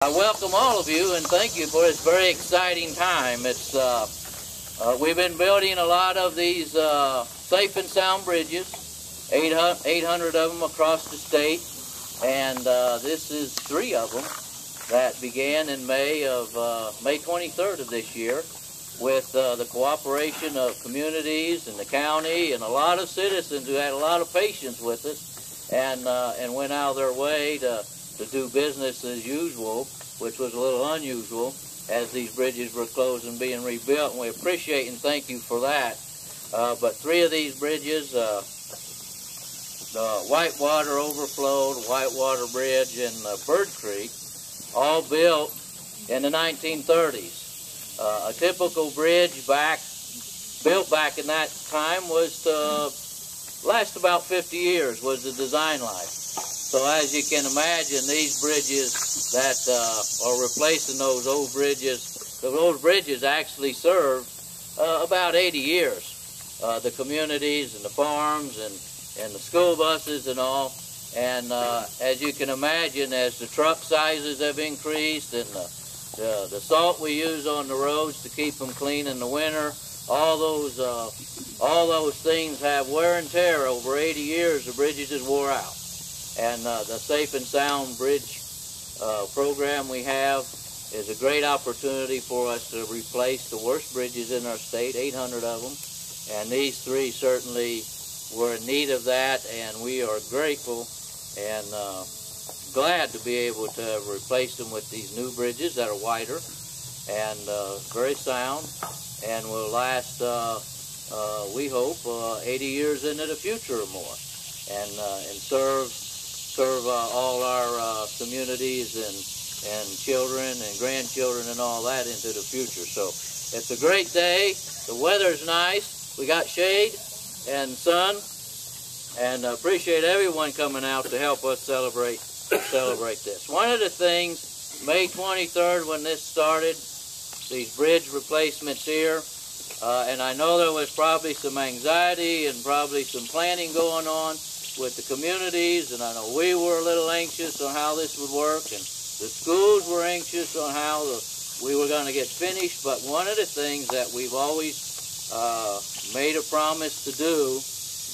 I welcome all of you and thank you for this very exciting time. It's we've been building a lot of these safe and sound bridges, 800 of them across the state, and this is 3 of them that began in May 23rd of this year with the cooperation of communities and the county and a lot of citizens who had a lot of patience with us and went out of their way to do business as usual, which was a little unusual as these bridges were closed and being rebuilt, and we appreciate and thank you for that. But 3 of these bridges, the Whitewater Overflow, the Whitewater Bridge, and Byrd Creek, all built in the 1930s. A typical bridge built back in that time was to last about 50 years was the design life. So as you can imagine, these bridges that are replacing those old bridges actually served about 80 years. The communities and the farms and the school buses and all. And as you can imagine, as the truck sizes have increased and the salt we use on the roads to keep them clean in the winter, all those things have wear and tear. Over 80 years, the bridges just wore out. And the Safe and Sound Bridge program we have is a great opportunity for us to replace the worst bridges in our state, 800 of them. And these 3 certainly were in need of that, and we are grateful and glad to be able to replace them with these new bridges that are wider and very sound and will last, we hope, 80 years into the future or more, and serve all our communities and children and grandchildren and all that into the future. So it's a great day. The weather's nice. We got shade and sun, and appreciate everyone coming out to help us celebrate this. One of the things, May 23rd when this started, these bridge replacements here, and I know there was probably some anxiety and probably some planning going on with the communities, and I know we were a little anxious on how this would work, and the schools were anxious on how we were going to get finished. But one of the things that we've always made a promise to do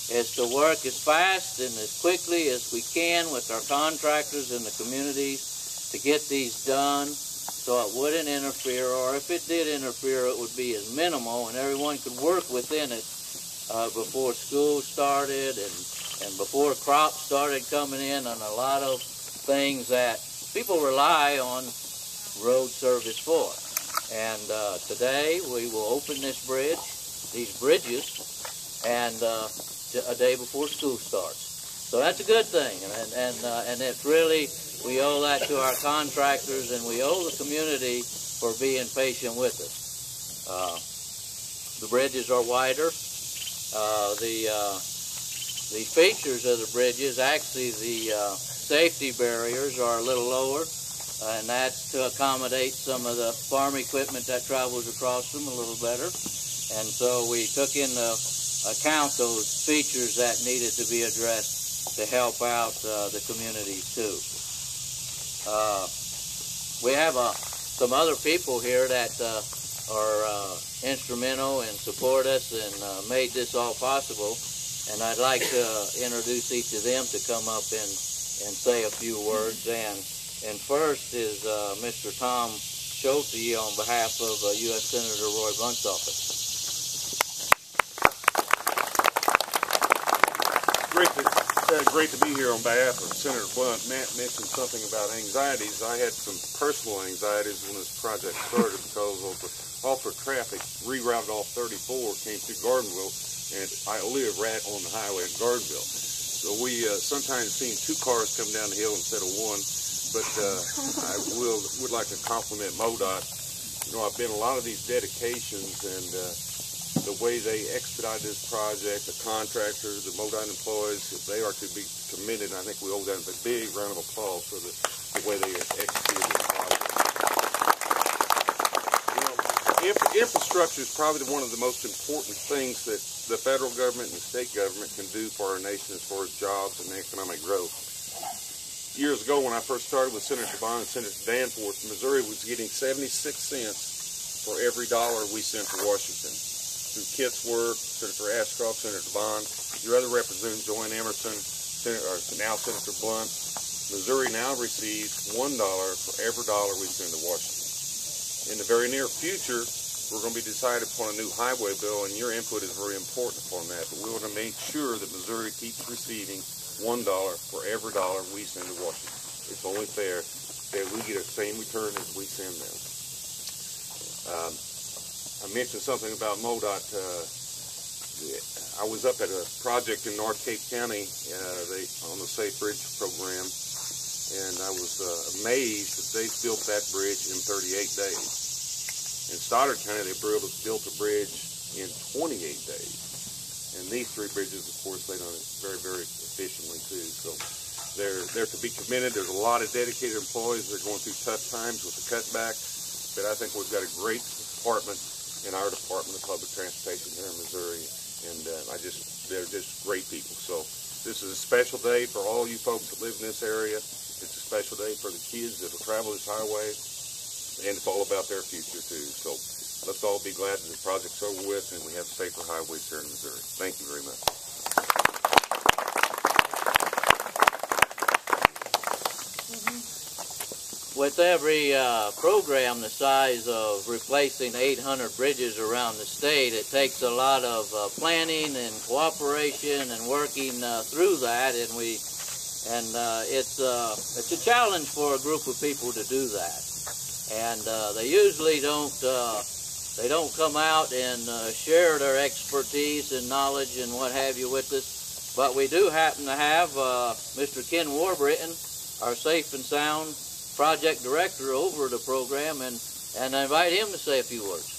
is to work as fast and as quickly as we can with our contractors in the communities to get these done so it wouldn't interfere, or if it did interfere, it would be as minimal and everyone could work within it before school started and before crops started coming in, and a lot of things that people rely on road service for. And today we will open these bridges, and a day before school starts. So that's a good thing, and it's really, we owe that to our contractors, and we owe the community for being patient with us. The bridges are wider. The features of the bridges, actually the safety barriers are a little lower, and that's to accommodate some of the farm equipment that travels across them a little better. And so we took into account those features that needed to be addressed to help out the communities too. We have some other people here that are instrumental and support us and made this all possible. And I'd like to introduce each of them to come up and say a few words. And first is Mr. Tom Schulte on behalf of U.S. Senator Roy Blunt's office. Great to be here on behalf of Senator Blunt. Matt mentioned something about anxieties. I had some personal anxieties when this project started because of the offer traffic rerouted off 34 came through Girardeau, and I live right on the highway in Girardeau. So we sometimes seen 2 cars come down the hill instead of 1, but I would like to compliment MoDOT. You know, I've been a lot of these dedications, and the way they expedite this project, the contractors, the MoDOT employees, they are to be commended. I think we owe them a big round of applause for the way they executed this project. You know, infrastructure is probably one of the most important things that the federal government and the state government can do for our nation as far as jobs and economic growth. years ago when I first started with Senator Bond and Senator Danforth, Missouri was getting 76 cents for every dollar we sent to Washington. Through Kit's work, Senator Ashcroft, Senator Bond, your other representatives, Joanne Emerson, now Senator Blunt, Missouri now receives $1 for every dollar we send to Washington. In the very near future, we're going to be decided upon a new highway bill, and your input is very important upon that. But we want to make sure that Missouri keeps receiving $1 for every dollar we send to Washington. It's only fair that we get the same return as we send them. I mentioned something about MoDOT. I was up at a project in North Cape County on the Safe Bridge program, and I was amazed that they built that bridge in 38 days. In Stoddard County, they built a bridge in 28 days. And these three bridges, of course, they done it very, very efficiently too. So they're to be commended. There's a lot of dedicated employees. They're going through tough times with the cutbacks, but I think we've got a great department in our Department of Public Transportation here in Missouri, and they're just great people. So this is a special day for all you folks that live in this area. It's a special day for the kids that will travel this highway, and it's all about their future too. So let's all be glad that the project's over with and we have safer highways here in Missouri. Thank you very much. With every program the size of replacing 800 bridges around the state, it takes a lot of planning and cooperation and working through that, and it's a challenge for a group of people to do that. And they usually don't come out and share their expertise and knowledge and what have you with us. But we do happen to have Mr. Ken Warbritton, our Safe and Sound Project Director, over the program, and I invite him to say a few words.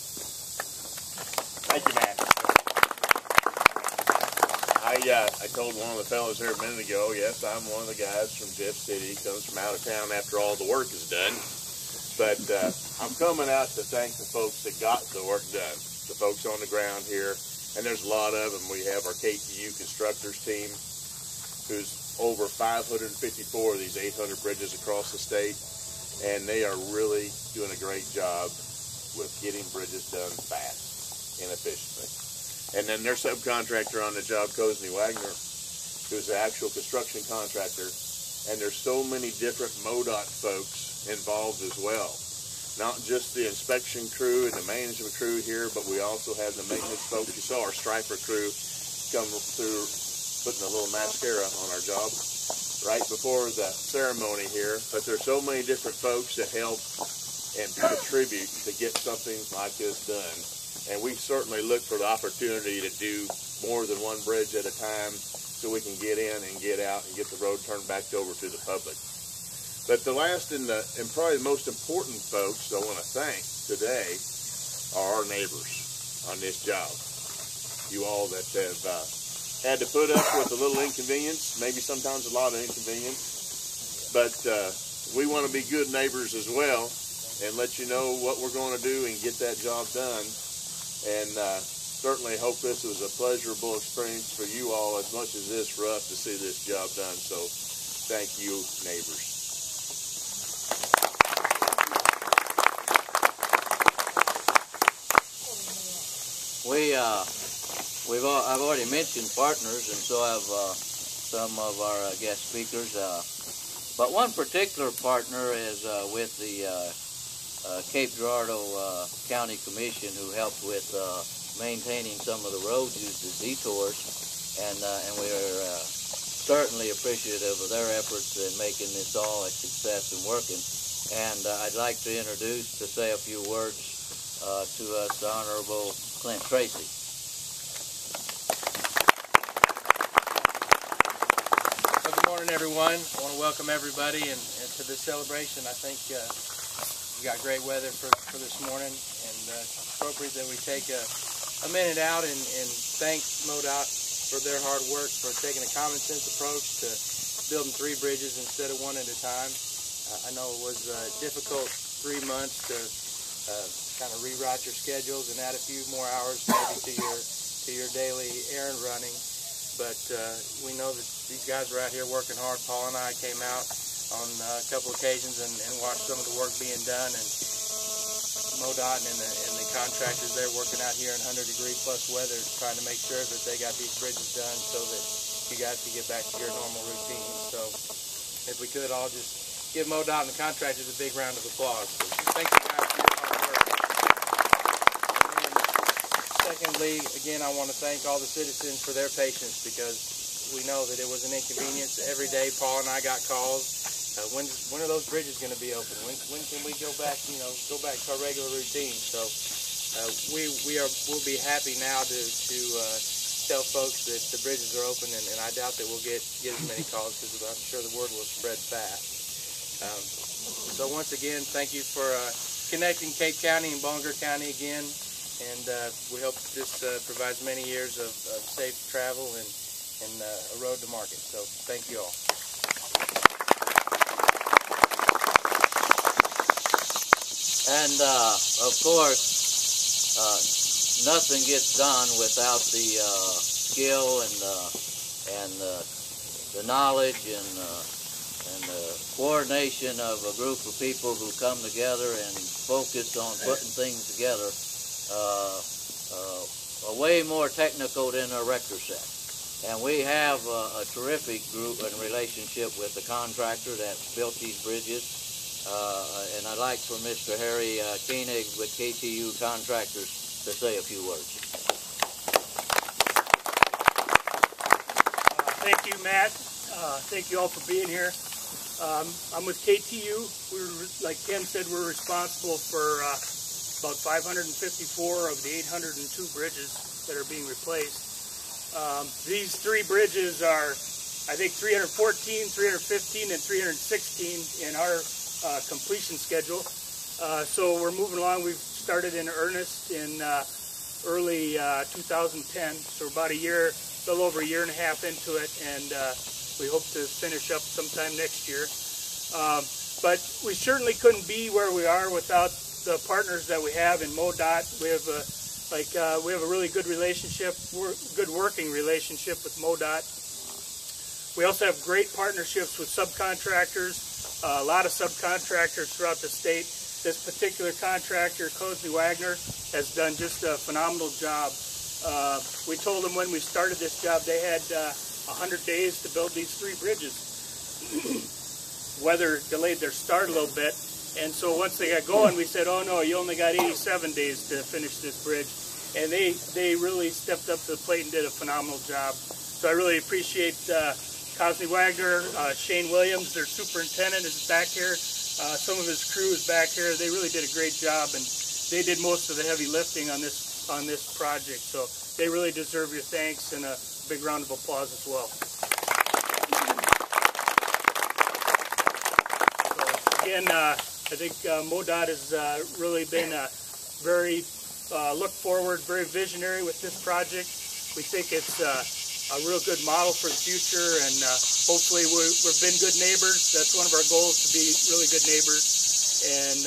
Thank you, man. I told one of the fellows here a minute ago, yes, I'm one of the guys from Jeff City, comes from out of town after all the work is done. But I'm coming out to thank the folks that got the work done, the folks on the ground here, and there's a lot of them. We have our KTU Constructors team, who's over 554 of these 800 bridges across the state, and they are really doing a great job with getting bridges done fast and efficiently. And then their subcontractor on the job, Koenigs Wagner, who's the actual construction contractor, and there's so many different MoDOT folks involved as well. Not just the inspection crew and the management crew here, but we also have the maintenance folks. You saw our striper crew come through putting a little mascara on our job right before the ceremony here. But there's so many different folks that help and contribute to get something like this done. And we certainly look for the opportunity to do more than one bridge at a time so we can get in and get out and get the road turned back over to the public. But the last and probably the most important folks I want to thank today are our neighbors on this job. You all that have had to put up with a little inconvenience, maybe sometimes a lot of inconvenience, but we want to be good neighbors as well and let you know what we're going to do and get that job done. And certainly hope this was a pleasurable experience for you all as much as it is for us to see this job done. So thank you, neighbors. I've already mentioned partners, and so have some of our guest speakers. But one particular partner is with the Cape Girardeau County Commission, who helped with maintaining some of the roads used as detours, and we are certainly appreciative of their efforts in making this all a success and working. And I'd like to introduce, to say a few words to us, the Honorable Clint Tracy. Well, good morning, everyone. I want to welcome everybody and to this celebration. I think we got great weather for this morning, and it's appropriate that we take a minute out and thank MoDOT for their hard work, for taking a common sense approach to building 3 bridges instead of 1 at a time. I know it was a difficult 3 months to kind of rewrite your schedules and add a few more hours maybe to your daily errand running. But we know that these guys are out here working hard. Paul and I came out on a couple occasions and watched some of the work being done. And MoDOT and the contractors there working out here in 100-degree plus weather, trying to make sure that they got these bridges done so that you guys can get back to your normal routine. So if we could all just give MoDOT and the contractors a big round of applause. So thank you guys for your hard work. And secondly, again, I want to thank all the citizens for their patience, because we know that it was an inconvenience. Every day Paul and I got calls. When are those bridges going to be open? When can we go back? Go back to our regular routine. So we'll be happy now to tell folks that the bridges are open, and I doubt that we'll get as many calls, because I'm sure the word will spread fast. So once again, thank you for connecting Cape County and Bolinger County again, and we hope this provides many years of safe travel and a road to market. So thank you all. And of course, nothing gets done without the skill and the knowledge and the coordination of a group of people who come together and focus on putting things together. Way more technical than a rector set. And we have a terrific group and relationship with the contractor that built these bridges. And I'd like for Mr. Harry Koenigs with KTU Contractors to say a few words. Thank you, Matt. Thank you all for being here. I'm with KTU. Like Ken said, we're responsible for about 554 of the 802 bridges that are being replaced. These three bridges are, I think, 314, 315, and 316 in our completion schedule. So we're moving along. We've started in earnest in early 2010. So we're about a little over a year and a half into it, and we hope to finish up sometime next year. But we certainly couldn't be where we are without the partners that we have in MoDOT. We have a really good relationship, good working relationship with MoDOT. We also have great partnerships with subcontractors. A lot of subcontractors throughout the state. This particular contractor, Koenigs Wagner, has done just a phenomenal job. We told them when we started this job they had 100 days to build these three bridges. Weather delayed their start a little bit, and so once they got going, we said, oh no, you only got 87 days to finish this bridge. And they really stepped up to the plate and did a phenomenal job. So I really appreciate Koenigs Wagner, Shane Williams, their superintendent, is back here. Some of his crew is back here. They really did a great job, and they did most of the heavy lifting on this project. So they really deserve your thanks, and a big round of applause as well. So again, I think MoDOT has really been very look forward, very visionary with this project. We think it's a real good model for the future, and hopefully we've been good neighbors. That's one of our goals, to be really good neighbors, and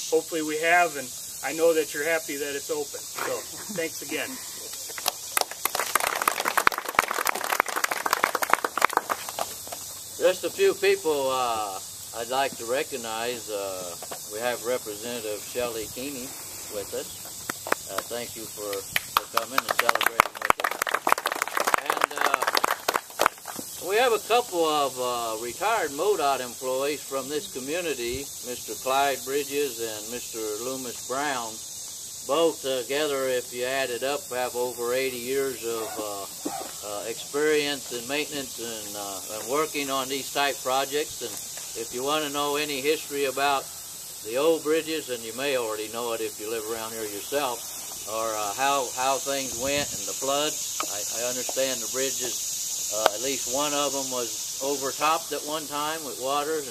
hopefully we have, and I know that you're happy that it's open. So thanks again. Just a few people I'd like to recognize. We have Representative Schulte with us. Thank you for coming and celebrating with us. And we have a couple of retired MoDOT employees from this community, Mr. Clyde Bridges and Mr. Loomis Brown. Both together, if you add it up, have over 80 years of experience in maintenance and working on these type projects. And if you want to know any history about the old bridges, and you may already know it if you live around here yourself, or how things went and the floods. I understand the bridges, at least one of them was overtopped at one time with waters,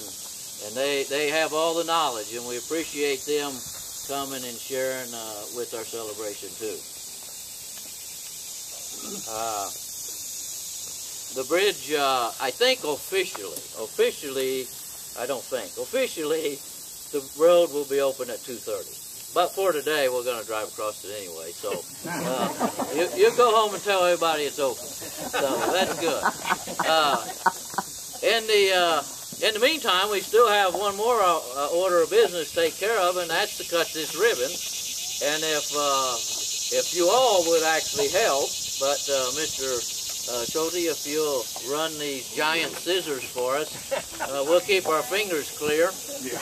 and they have all the knowledge, and we appreciate them coming and sharing with our celebration too. The bridge, I think officially, the road will be open at 2:30. But for today, we're going to drive across it anyway. So you go home and tell everybody it's open. So that's good. In the in the meantime, we still have one more order of business to take care of, and that's to cut this ribbon. And if you all would actually help, but Mr. Schulte, if you'll run these giant scissors for us, we'll keep our fingers clear.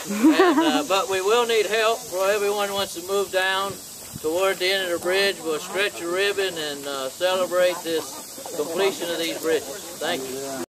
And, but we will need help for everyone who wants to move down toward the end of the bridge. We'll stretch a ribbon and celebrate this completion of these bridges. Thank you.